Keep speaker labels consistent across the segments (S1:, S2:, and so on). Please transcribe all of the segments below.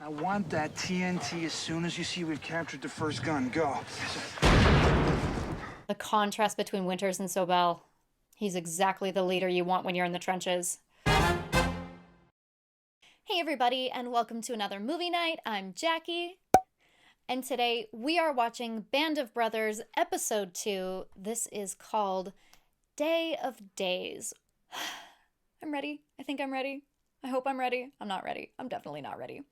S1: I want that TNT as soon as you see we've captured the first gun. Go.
S2: The contrast between Winters and Sobel. He's exactly the leader you want when you're in the trenches. Hey everybody, and welcome to another movie night. I'm Jackie, and today we are watching Band of Brothers Episode 2. This is called Day of Days. I'm ready. I think I'm ready. I hope I'm ready. I'm not ready. I'm definitely not ready.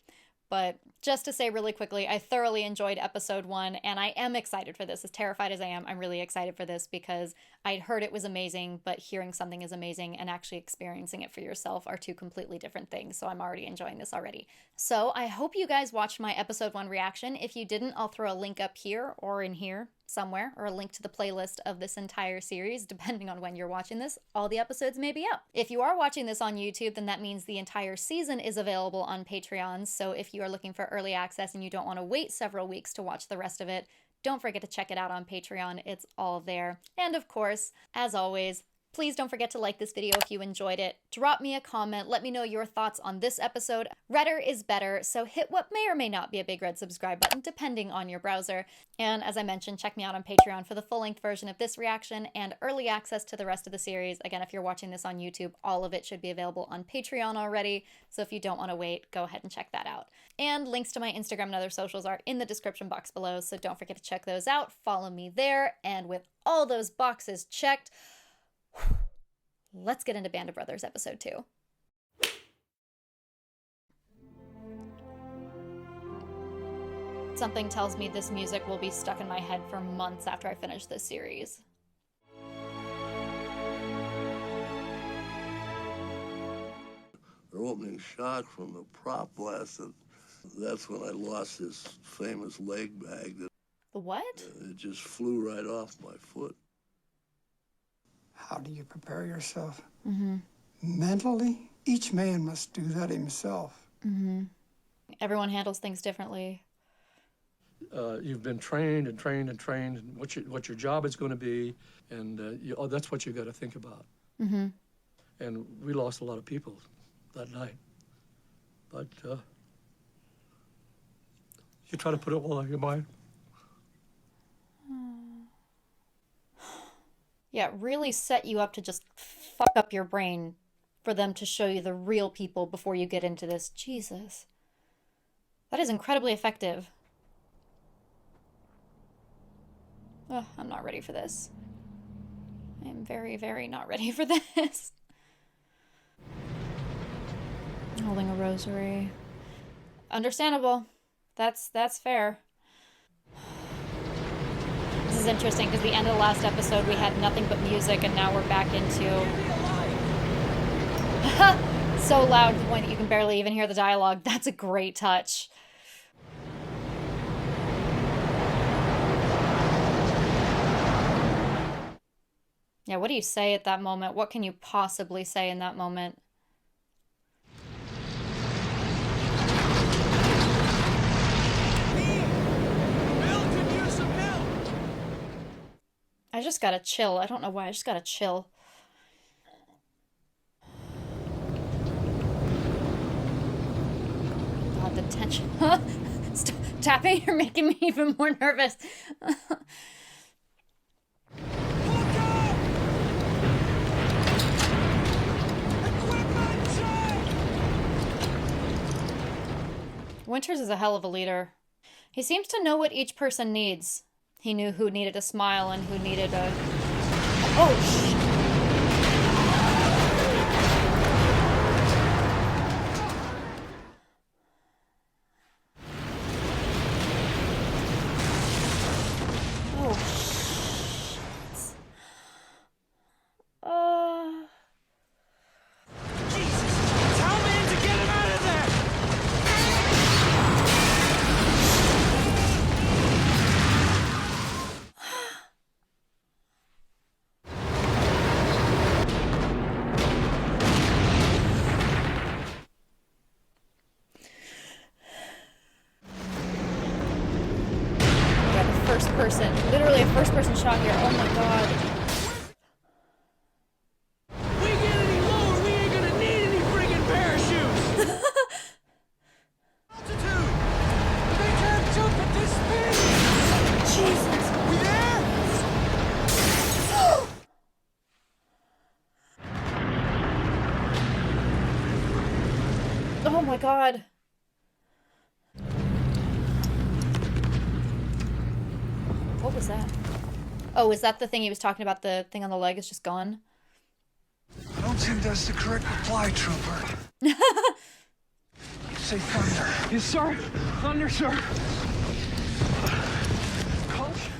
S2: But just to say really quickly, I thoroughly enjoyed episode 1, and I am excited for this. As terrified as I am, I'm really excited for this because I'd heard it was amazing, but hearing something is amazing and actually experiencing it for yourself are two completely different things, so I'm already enjoying this already. So I hope you guys watched my episode 1 reaction. If you didn't, I'll throw a link up here or in here somewhere, or a link to the playlist of this entire series, depending on when you're watching this. All the episodes may be up. If you are watching this on YouTube, then that means the entire season is available on Patreon, so if you are looking for early access and you don't want to wait several weeks to watch the rest of it, don't forget to check it out on Patreon. It's all there. And of course, as always, please don't forget to like this video if you enjoyed it. Drop me a comment. Let me know your thoughts on this episode. Redder is better, so hit what may or may not be a big red subscribe button, depending on your browser. And as I mentioned, check me out on Patreon for the full-length version of this reaction and early access to the rest of the series. Again, if you're watching this on YouTube, all of it should be available on Patreon already, so if you don't want to wait, go ahead and check that out. And links to my Instagram and other socials are in the description box below, so don't forget to check those out. Follow me there, and with all those boxes checked, let's get into Band of Brothers Episode 2. Something tells me this music will be stuck in my head for months after I finish this series.
S3: The opening shot from the prop blasted. That's when I lost this famous leg bag.
S2: The what?
S3: It just flew right off my foot.
S4: How do you prepare yourself?
S2: Mm-hmm.
S4: Mentally, each man must do that himself.
S2: Mm-hmm. Everyone handles things differently.
S5: You've been trained and trained and trained, and what your job is going to be, and that's what you got to think about.
S2: Mm-hmm.
S5: And we lost a lot of people that night, but you try to put it all on your mind.
S2: Yeah, it really set you up to just fuck up your brain for them to show you the real people before you get into this. Jesus. That is incredibly effective. Oh, I'm not ready for this. I am very, very not ready for this. Holding a rosary. Understandable. That's fair. This is interesting because the end of the last episode we had nothing but music, and now we're back into so loud to the point that you can barely even hear the dialogue. That's a great touch. Yeah, what do you say at that moment? What can you possibly say in that moment? I just gotta chill. I don't know why. I just gotta chill. God, the tension. Stop tapping. You're making me even more nervous. Winters is a hell of a leader. He seems to know what each person needs. He knew who needed a smile and who needed a... Oh, shit. Oh, shit.
S1: Jesus! Tell man to get him out of there!
S2: First person. Literally a first person shot here. Oh my god.
S1: We get any lower, we ain't gonna need any friggin' parachutes! Altitude!
S2: God. What was that? Oh, is that the thing he was talking about? The thing on the leg is just gone?
S1: I don't think that's the correct reply, Trooper. Say thunder. Yes, sir. Thunder, sir. Coach?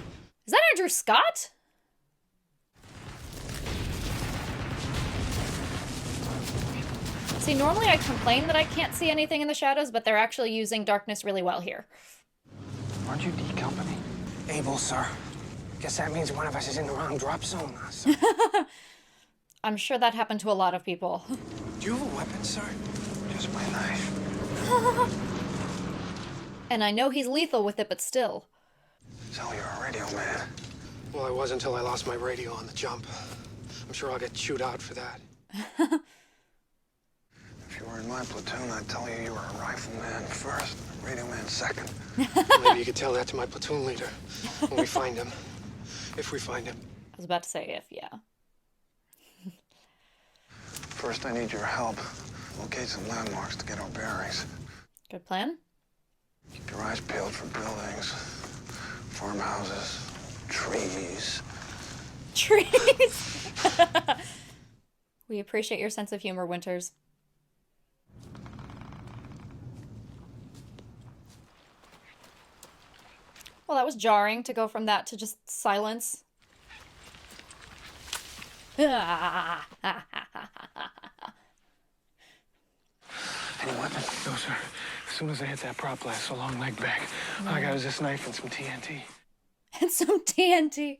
S2: Is that Andrew Scott? See, normally I complain that I can't see anything in the shadows, but they're actually using darkness really well here.
S6: Aren't you D Company? Able, sir. Guess that means one of us is in the wrong drop zone, sir.
S2: I'm sure that happened to a lot of people.
S6: Do you have a weapon, sir? Just my knife.
S2: And I know he's lethal with it, but still.
S6: So you're a radio man. Well, I was until I lost my radio on the jump. I'm sure I'll get chewed out for that. If you were in my platoon, I'd tell you were a rifleman first, a radio man second. Maybe you could tell that to my platoon leader when we find him. If we find him.
S2: I was about to say if, yeah.
S6: First, I need your help. Locate some landmarks to get our bearings.
S2: Good plan.
S6: Keep your eyes peeled for buildings, farmhouses, trees.
S2: Trees! We appreciate your sense of humor, Winters. Well, that was jarring to go from that to just silence.
S6: Any weapon? No, sir. As soon as I hit that prop blast, a long leg back. All I got is this knife and some TNT.
S2: And some TNT.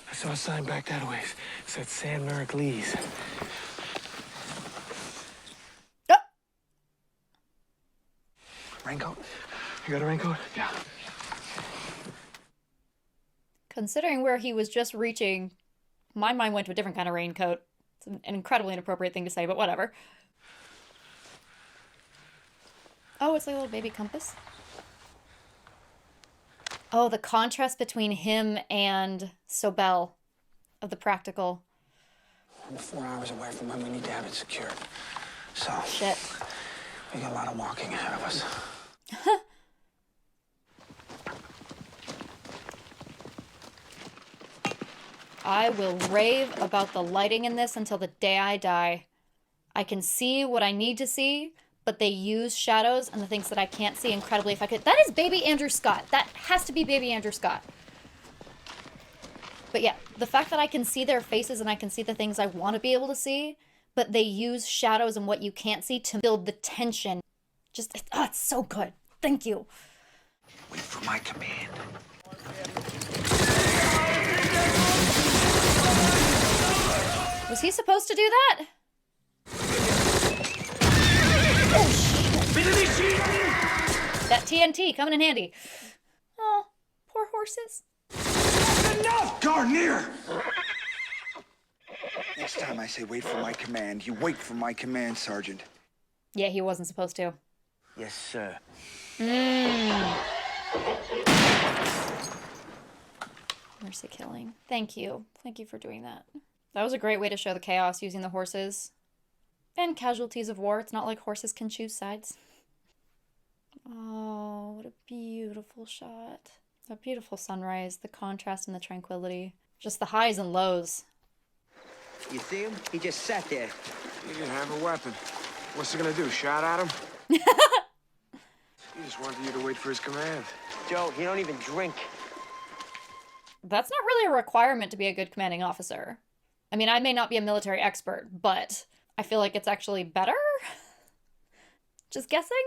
S6: I saw a sign back that way. It said San Merrick Lee's.
S2: Oh.
S6: Raincoat? You got a raincoat? Yeah.
S2: Considering where he was just reaching, my mind went to a different kind of raincoat. It's an incredibly inappropriate thing to say, but whatever. Oh, it's like a little baby compass. Oh, the contrast between him and Sobel of the practical.
S6: We're 4 hours away from when we need to have it secured. So,
S2: Shit.
S6: we got a lot of walking ahead of us.
S2: I will rave about the lighting in this until the day I die. I can see what I need to see, but they use shadows and the things that I can't see incredibly effective. That is baby Andrew Scott. That has to be baby Andrew Scott. But yeah, the fact that I can see their faces and I can see the things I want to be able to see, but they use shadows and what you can't see to build the tension. Just, it's so good. Thank you.
S6: Wait for my command.
S2: Was he supposed to do that? That TNT coming in handy. Oh, poor horses.
S1: Enough, Garnier!
S7: Next time I say wait for my command, you wait for my command, Sergeant.
S2: Yeah, he wasn't supposed to.
S7: Yes, sir.
S2: Mercy killing. Thank you. Thank you for doing that. That was a great way to show the chaos using the horses. And casualties of war. It's not like horses can choose sides. Oh, what a beautiful shot. A beautiful sunrise. The contrast and the tranquility. Just the highs and lows.
S7: You see him? He just sat there.
S6: He didn't have a weapon. What's he gonna do, shout at him? He just wanted you to wait for his command.
S7: Joe, he don't even drink.
S2: That's not really a requirement to be a good commanding officer. I mean, I may not be a military expert, but I feel like it's actually better? Just guessing?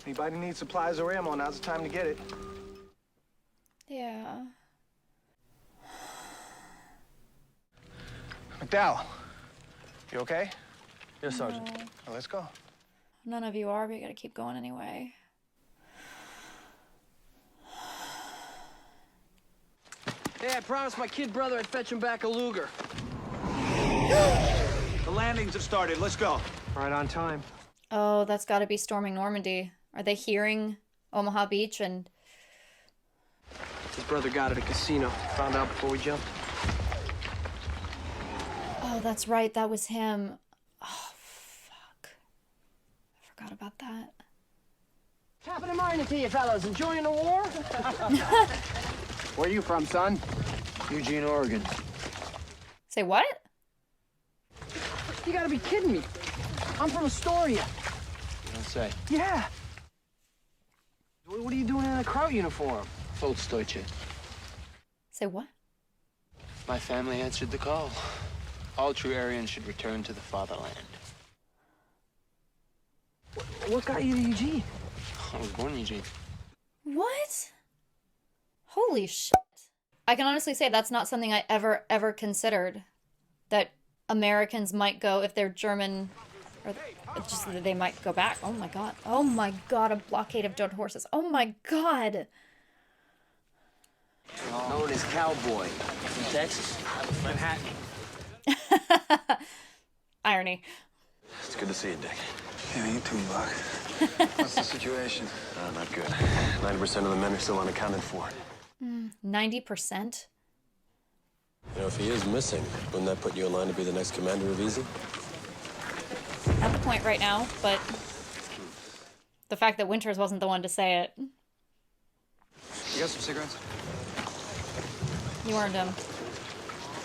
S8: Anybody need supplies or ammo, now's the time to get it.
S2: Yeah.
S8: McDowell, you okay?
S1: Yes, Sergeant.
S8: Well, let's go.
S2: None of you are, but you gotta keep going anyway.
S9: Hey, I promised my kid brother I'd fetch him back a Luger.
S8: The landings have started. Let's go.
S6: Right on time.
S2: Oh, that's gotta be storming Normandy. Are they hearing Omaha Beach and
S9: His brother got at a casino. Found out before we jumped.
S2: Oh, that's right. That was him. Oh, fuck. I forgot about that.
S9: Top of the morning to you fellows. Enjoying the war? Where you from, son?
S1: Eugene, Oregon.
S2: Say what?
S9: You gotta be kidding me. I'm from Astoria.
S1: You don't say.
S9: Yeah. What are you doing in a Kraut uniform?
S1: Volksdeutsche.
S2: Say what?
S1: My family answered the call. All true Aryans should return to the fatherland.
S9: What got you to Eugene?
S1: I was born in Eugene.
S2: What? Holy shit. I can honestly say that's not something I ever considered. That Americans might go, if they're German, or just that they might go back. Oh my god. Oh my god, a blockade of dead horses. Oh my god.
S9: Known as Cowboy. From Texas. Manhattan.
S2: Irony.
S6: It's good to see you, Dick.
S7: Yeah, you too, Buck. What's the situation?
S6: Not good. 90% of the men are still unaccounted for.
S2: 90%?
S10: You know, if he is missing, wouldn't that put you in line to be the next commander of Easy?
S2: At the point right now, but the fact that Winters wasn't the one to say it.
S7: You got some cigarettes?
S2: You earned him.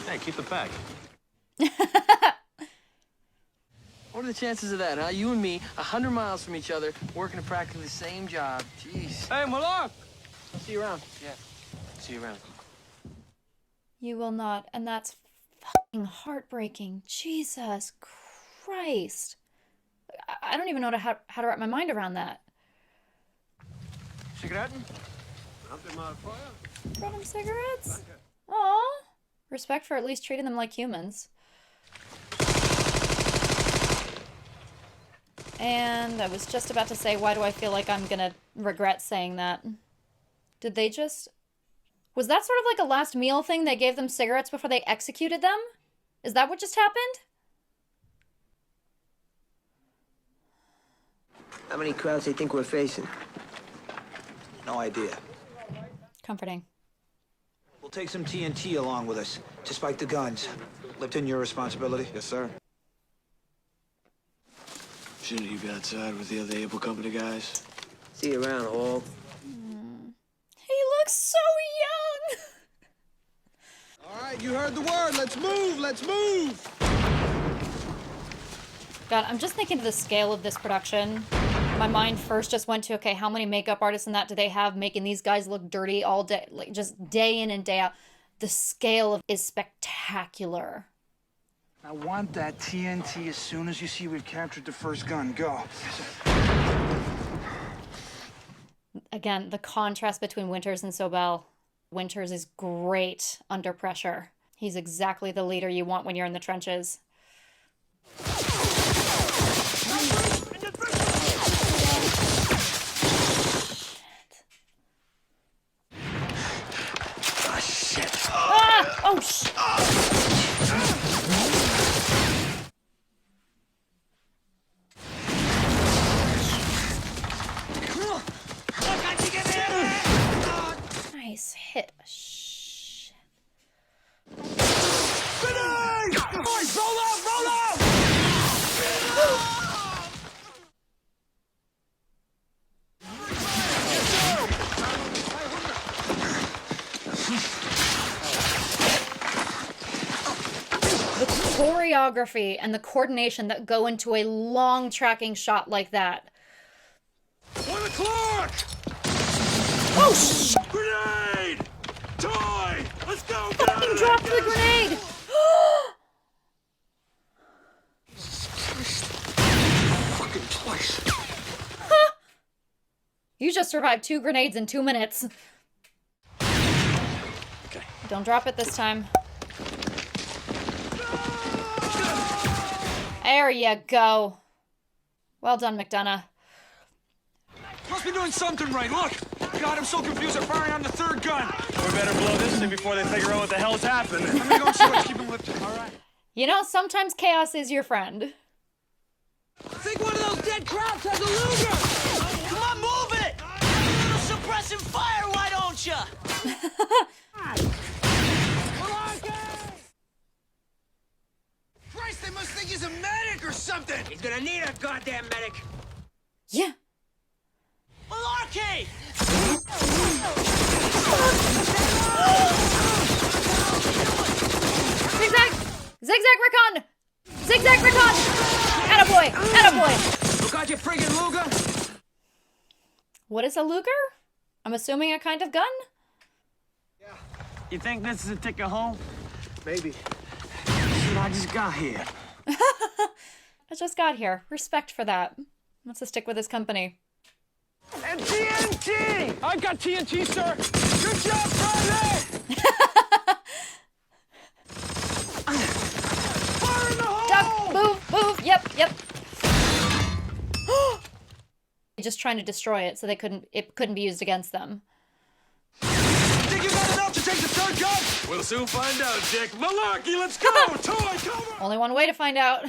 S6: Hey, keep the pack.
S9: What are the chances of that, huh? You and me, 100 miles from each other, working at practically the same job. Jeez.
S1: Hey, Malak!
S9: I'll see you around.
S1: Yeah. See you around.
S2: You will not, and that's fucking heartbreaking. Jesus Christ. I don't even know how to wrap my mind around that.
S1: Cigarette?
S2: Brought him cigarettes? Aw. Respect for at least treating them like humans. And I was just about to say, why do I feel like I'm gonna regret saying that? Did they just... Was that sort of like a last meal thing? They gave them cigarettes before they executed them? Is that what just happened?
S9: How many crowds do you think we're facing?
S7: No idea.
S2: Comforting.
S7: We'll take some TNT along with us to spike the guns. Lipton, your responsibility?
S6: Yes, sir. Shouldn't you be outside with the other Able Company guys?
S9: See you around, Hall.
S2: He looks so young!
S8: All right, you heard the word. Let's move. Let's move.
S2: God, I'm just thinking of the scale of this production. My mind first just went to, okay, how many makeup artists and that do they have making these guys look dirty all day, like just day in and day out. The scale is spectacular.
S1: I want that TNT as soon as you see we've captured the first gun. Go.
S2: Again, the contrast between Winters and Sobel. Winters is great under pressure. He's exactly the leader you want when you're in the trenches.
S6: Ah, shit.
S2: Ah! Oh, shit. Nice hit. Shit.
S8: Grenade! Boys, roll out! Roll out!
S2: The choreography and the coordination that go into a long tracking shot like that.
S8: 1 o'clock!
S2: Oh, shit!
S8: Grenade! Toy! Let's go!
S2: Fucking dropped the grenade!
S6: Fucking twice.
S2: You just survived 2 grenades in 2 minutes.
S6: Okay.
S2: Don't drop it this time. There you go. Well done, McDonough.
S8: Must be doing something right. Look! God, I'm so confused. They're firing on the third gun.
S11: We better blow this thing before they figure out what the hell's happened.
S8: I'm gonna go see what's keeping lifted. All right.
S2: You know, sometimes chaos is your friend.
S9: I think one of those dead Krauts has a Luger! Come on, move it! A little suppressing fire, why don't ya?
S8: Christ, they must think he's a medic or something! He's gonna need a goddamn medic!
S2: Yeah.
S8: Malarkey!
S2: Zigzag! Zigzag recon! Zigzag recon! Attaboy! Attaboy!
S8: You got your friggin' Luger?
S2: What is a Luger? I'm assuming a kind of gun?
S11: You think this is a ticket home?
S8: Maybe. Shit, I just got here.
S2: I just got here. Respect for that. Wants to stick with his company.
S11: And TNT! I got TNT, sir! Good job, Private! Fire in the hole!
S2: Duck! Move! Move! Yep! Just trying to destroy it so it couldn't be used against them.
S8: Think you got enough to take the third gun?
S11: We'll soon find out, Dick. Malarkey, let's go! Toy, cover!
S2: Only one way to find out.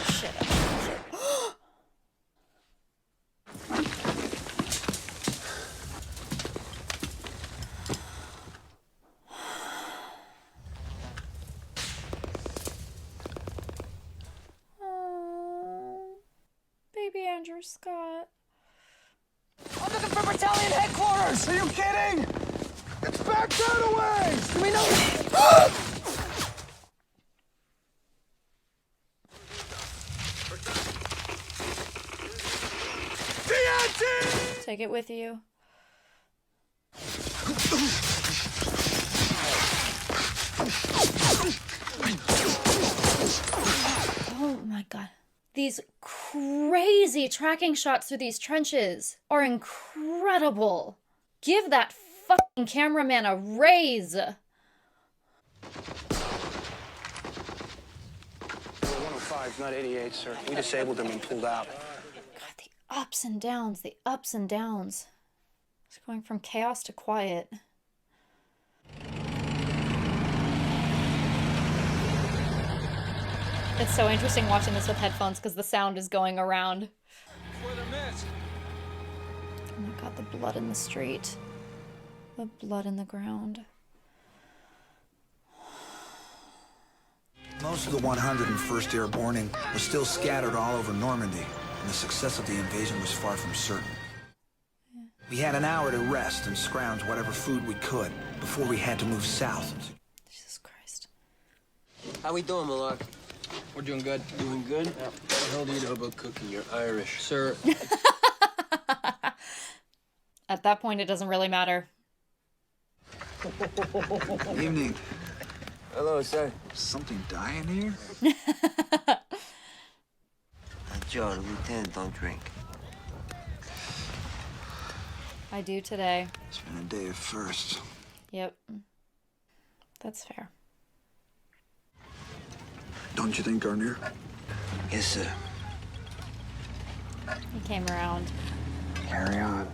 S2: Shit. Oh, baby Andrew Scott.
S8: I'm looking for battalion headquarters! Are you kidding? It's back that way! Do we know? TNT!
S2: Take it with you. Oh my god. These crazy tracking shots through these trenches are incredible. Give that fucking cameraman a raise.
S6: 105, not 88, sir. We disabled them and pulled out.
S2: God, the ups and downs, the ups and downs. It's going from chaos to quiet. It's so interesting watching this with headphones because the sound is going around. Oh my god, the blood in the street. The blood in the ground.
S7: Most of the 101st Airborne was still scattered all over Normandy, and the success of the invasion was far from certain. We had an hour to rest and scrounge whatever food we could before we had to move south.
S2: Jesus Christ.
S10: How we doing, Malarkey?
S9: We're doing good.
S10: Doing good? Yeah. What the hell do you know about cooking? You're Irish.
S9: Sir,
S2: At that point, it doesn't really matter.
S7: Evening.
S10: Hello, sir.
S7: Something dying here?
S10: Joe, the lieutenant don't drink.
S2: I do today.
S7: It's been a day of firsts.
S2: Yep. That's fair.
S7: Don't you think, Garnier?
S10: Yes, sir.
S2: He came around.
S7: Carry on.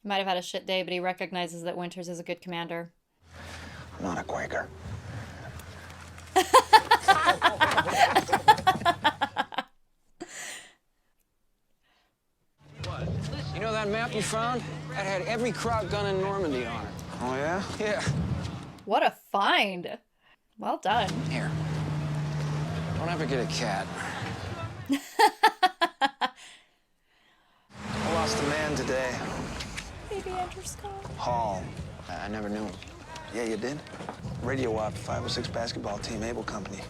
S2: He might have had a shit day, but he recognizes that Winters is a good commander.
S7: I'm not a Quaker.
S12: You know that map you found? That had every kraut gun in Normandy on it.
S7: Oh, yeah?
S12: Yeah.
S2: What a find. Well done.
S12: Here. Don't ever get a cat.
S6: I lost a man today.
S2: Baby Andrew Scott.
S6: Hall. I never knew him. Yeah, you did? Radio op, 506 basketball team, Able Company.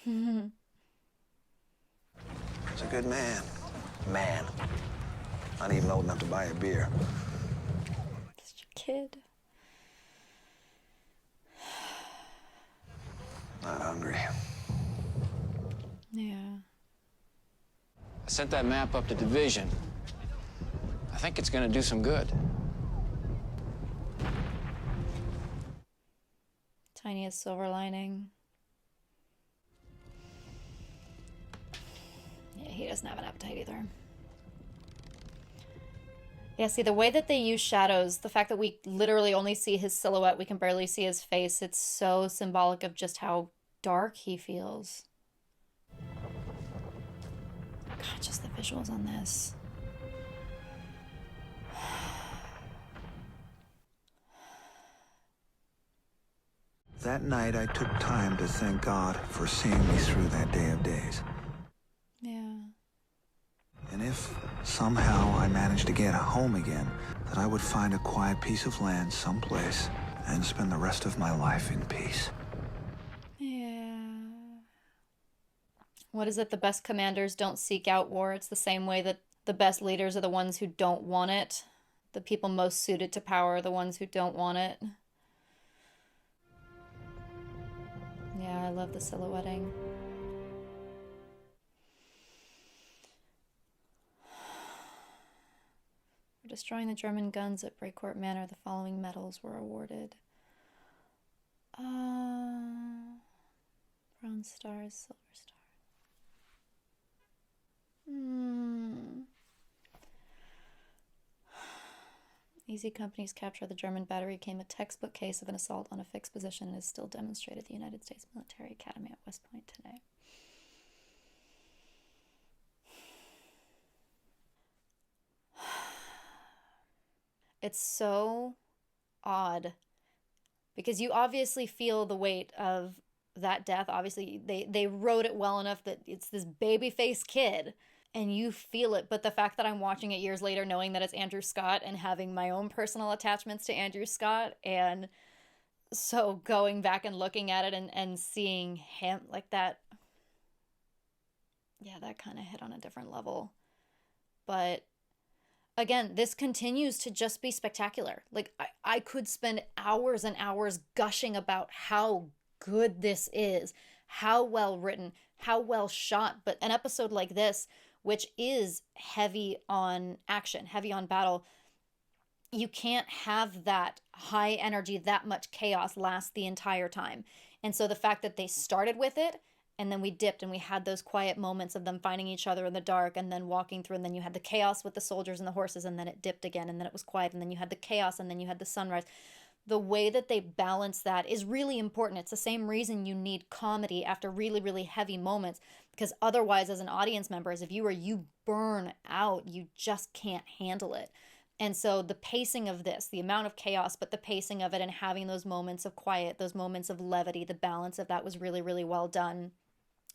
S6: He's a good man. Man. Not even old enough to buy a beer.
S2: Such a kid.
S6: Not hungry.
S2: Yeah.
S12: I sent that map up to division. I think it's gonna do some good.
S2: Tiniest silver lining. Yeah, he doesn't have an appetite either. Yeah, see, the way that they use shadows, the fact that we literally only see his silhouette, we can barely see his face, it's so symbolic of just how dark he feels. God, just the visuals on this.
S7: That night, I took time to thank God for seeing me through that day of days.
S2: Yeah.
S7: And if somehow I managed to get home again, that I would find a quiet piece of land someplace and spend the rest of my life in peace.
S2: Yeah. What is it? The best commanders don't seek out war. It's the same way that the best leaders are the ones who don't want it. The people most suited to power are the ones who don't want it. Yeah, I love the silhouetting. For destroying the German guns at Breakcourt Manor, the following medals were awarded. Bronze stars, silver stars. Easy Company's capture of the German battery came a textbook case of an assault on a fixed position and is still demonstrated at the United States Military Academy at West Point today. It's so odd because you obviously feel the weight of that death. Obviously, they wrote it well enough that it's this baby-faced kid and you feel it. But the fact that I'm watching it years later, knowing that it's Andrew Scott and having my own personal attachments to Andrew Scott, and so going back and looking at it and seeing him like that, yeah, that kind of hit on a different level. But again, this continues to just be spectacular. Like, I could spend hours and hours gushing about how good this is, how well written, how well shot. But an episode like this, which is heavy on action, heavy on battle, you can't have that high energy, that much chaos last the entire time. And so the fact that they started with it, and then we dipped and we had those quiet moments of them finding each other in the dark and then walking through, and then you had the chaos with the soldiers and the horses, and then it dipped again, and then it was quiet, and then you had the chaos, and then you had the sunrise. The way that they balance that is really important. It's the same reason you need comedy after really, really heavy moments, because otherwise, as an audience member, as a viewer, you burn out. You just can't handle it. And so the pacing of this, the amount of chaos, but the pacing of it and having those moments of quiet, those moments of levity, the balance of that was really, really well done.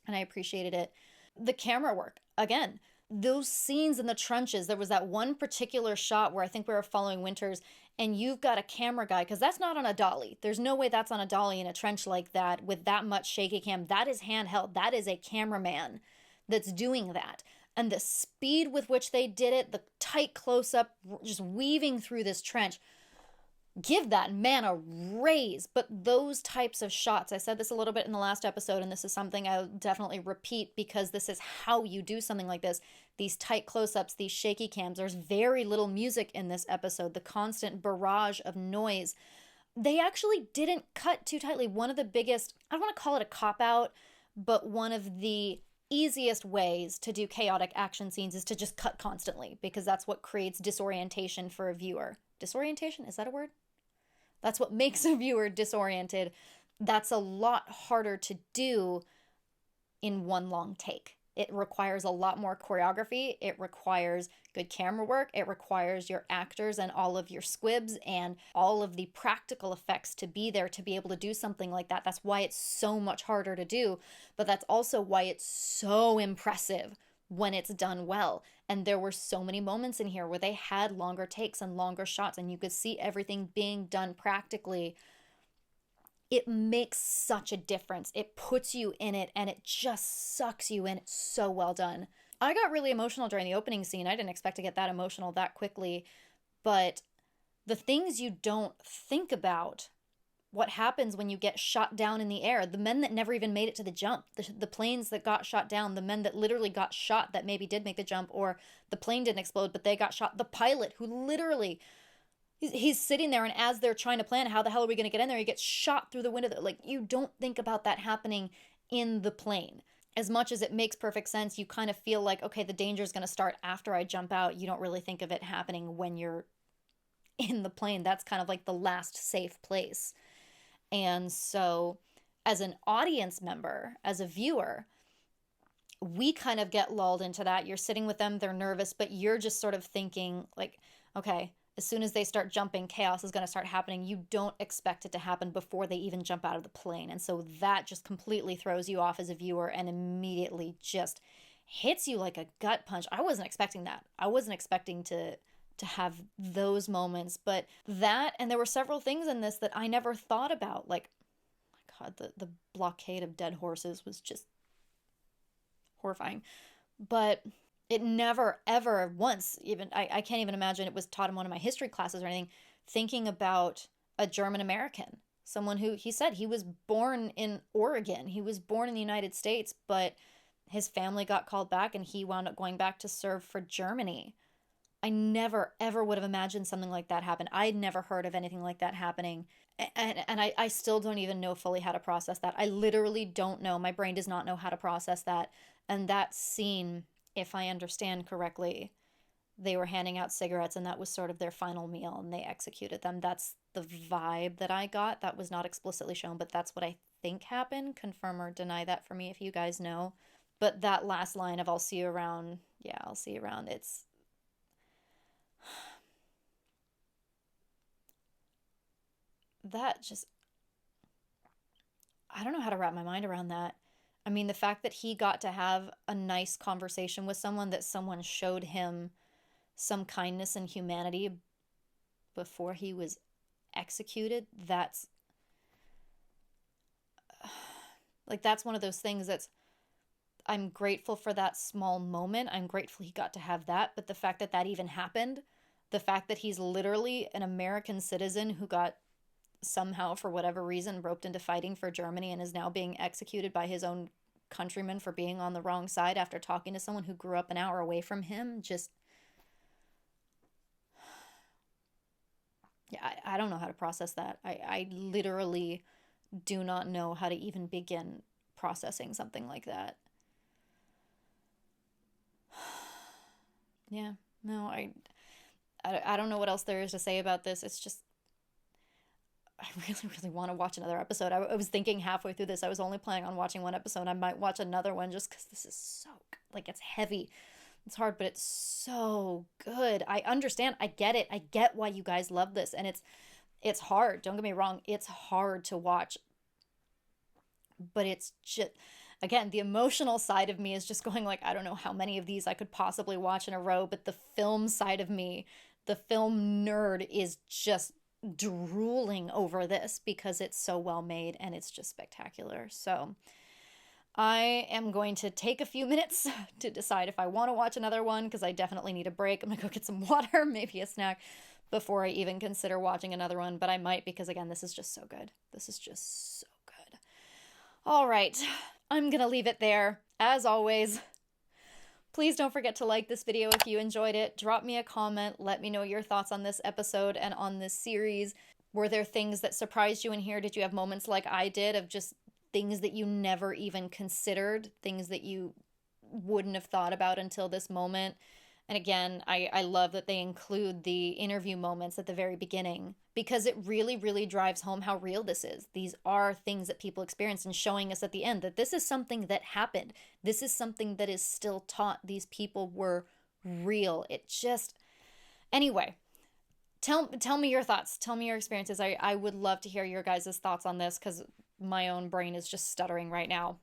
S2: And I appreciated it. The camera work, again, those scenes in the trenches, there was that one particular shot where I think we were following Winters, and you've got a camera guy, because that's not on a dolly. There's no way that's on a dolly in a trench like that with that much shaky cam. That is handheld. That is a cameraman that's doing that. And the speed with which they did it, the tight close-up, just weaving through this trench, give that man a raise. But those types of shots, I said this a little bit in the last episode, and this is something I'll definitely repeat because this is how you do something like this. These tight close-ups, these shaky cams. There's very little music in this episode. The constant barrage of noise. They actually didn't cut too tightly. One of the biggest, I don't want to call it a cop-out, but one of the easiest ways to do chaotic action scenes is to just cut constantly, because that's what creates disorientation for a viewer. Disorientation? Is that a word? That's what makes a viewer disoriented. That's a lot harder to do in one long take. It requires a lot more choreography. It requires good camera work. It requires your actors and all of your squibs and all of the practical effects to be there to be able to do something like that. That's why it's so much harder to do, but that's also why it's so impressive when it's done well. And there were so many moments in here where they had longer takes and longer shots, and you could see everything being done practically. It makes such a difference. It puts you in it, and it just sucks you in. It's so well done. I got really emotional during the opening scene. I didn't expect to get that emotional that quickly, but the things you don't think about, what happens when you get shot down in the air, the men that never even made it to the jump, the planes that got shot down, the men that literally got shot that maybe did make the jump, or the plane didn't explode, but they got shot, the pilot who literally... He's sitting there, and as they're trying to plan, how the hell are we going to get in there? He gets shot through the window. Like, you don't think about that happening in the plane. As much as it makes perfect sense, you kind of feel like, okay, the danger is going to start after I jump out. You don't really think of it happening when you're in the plane. That's kind of like the last safe place. And so, as an audience member, as a viewer, we kind of get lulled into that. You're sitting with them, they're nervous, but you're just sort of thinking like, okay, as soon as they start jumping, chaos is going to start happening. You don't expect it to happen before they even jump out of the plane. And so that just completely throws you off as a viewer and immediately just hits you like a gut punch. I wasn't expecting that. I wasn't expecting to have those moments, but that, and there were several things in this that I never thought about. Like, oh my God, the blockade of dead horses was just horrifying. But it never, ever once, even, I can't even imagine it was taught in one of my history classes or anything, thinking about a German American, someone who, he said he was born in Oregon. He was born in the United States, but his family got called back and he wound up going back to serve for Germany. I never, ever would have imagined something like that happen. I'd never heard of anything like that happening. And I still don't even know fully how to process that. I literally don't know. My brain does not know how to process that. And that scene, if I understand correctly, they were handing out cigarettes and that was sort of their final meal and they executed them. That's the vibe that I got. That was not explicitly shown, but that's what I think happened. Confirm or deny that for me if you guys know. But that last line of I'll see you around, yeah, I'll see you around, it's... that just... I don't know how to wrap my mind around that. I mean, the fact that he got to have a nice conversation with someone, that someone showed him some kindness and humanity before he was executed, that's... like, that's one of those things that's... I'm grateful for that small moment. I'm grateful he got to have that. But the fact that that even happened, the fact that he's literally an American citizen who got somehow, for whatever reason, roped into fighting for Germany and is now being executed by his own countrymen for being on the wrong side after talking to someone who grew up an hour away from him, just... yeah, I don't know how to process that. I literally do not know how to even begin processing something like that. Yeah, no, I don't know what else there is to say about this. It's just, I really, really want to watch another episode. I was thinking halfway through this, I was only planning on watching one episode. I might watch another one just because this is so, like, it's heavy. It's hard, but it's so good. I understand. I get it. I get why you guys love this. And it's hard. Don't get me wrong. It's hard to watch. But it's just... again, the emotional side of me is just going like, I don't know how many of these I could possibly watch in a row, but the film side of me, the film nerd, is just drooling over this because it's so well made and it's just spectacular. So I am going to take a few minutes to decide if I want to watch another one because I definitely need a break. I'm going to go get some water, maybe a snack, before I even consider watching another one. But I might because, again, this is just so good. This is just so good. All right. I'm going to leave it there. As always, please don't forget to like this video if you enjoyed it. Drop me a comment. Let me know your thoughts on this episode and on this series. Were there things that surprised you in here? Did you have moments like I did of just things that you never even considered, things that you wouldn't have thought about until this moment? And again, I love that they include the interview moments at the very beginning because it really, really drives home how real this is. These are things that people experience, and showing us at the end that this is something that happened. This is something that is still taught. These people were real. It just... anyway, tell me your thoughts. Tell me your experiences. I would love to hear your guys' thoughts on this because my own brain is just stuttering right now.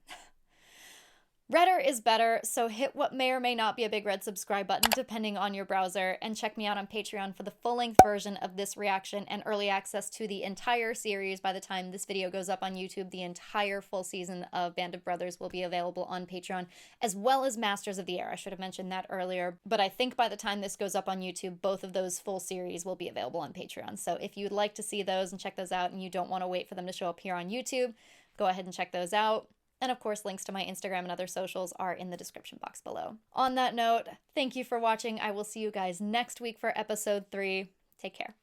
S2: Redder is better, so hit what may or may not be a big red subscribe button depending on your browser, and check me out on Patreon for the full-length version of this reaction and early access to the entire series. By the time this video goes up on YouTube, the entire full season of Band of Brothers will be available on Patreon, as well as Masters of the Air. I should have mentioned that earlier, but I think by the time this goes up on YouTube, both of those full series will be available on Patreon. So if you'd like to see those and check those out and you don't want to wait for them to show up here on YouTube, go ahead and check those out. And of course, links to my Instagram and other socials are in the description box below. On that note, thank you for watching. I will see you guys next week for episode 3. Take care.